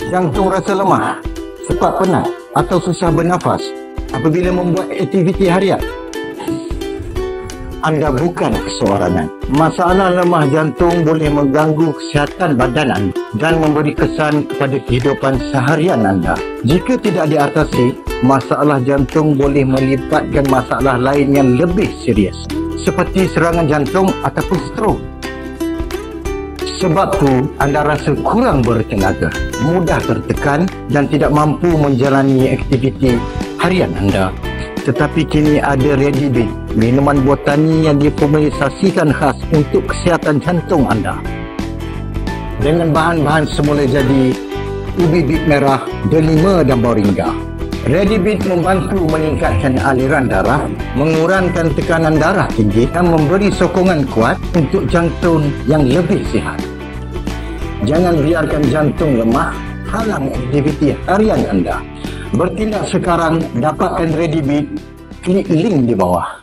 Jantung rasa lemah, cepat penat atau susah bernafas apabila membuat aktiviti harian. Anda bukan keseorangan. Masalah lemah jantung boleh mengganggu kesihatan badan anda dan memberi kesan kepada kehidupan seharian anda. Jika tidak diatasi, masalah jantung boleh melibatkan masalah lain yang lebih serius, seperti serangan jantung ataupun strok. Sebab tu anda rasa kurang bertenaga, mudah tertekan dan tidak mampu menjalani aktiviti harian anda. Tetapi kini ada Redibit, minuman botani yang diformulasikan khas untuk kesihatan jantung anda. Dengan bahan-bahan semula jadi ubi bit merah, delima dan moringa. Redibit membantu meningkatkan aliran darah, mengurangkan tekanan darah tinggi dan memberi sokongan kuat untuk jantung yang lebih sihat. Jangan biarkan jantung lemah halang aktiviti harian anda. Bertindak sekarang, dapatkan Redibit, klik link di bawah.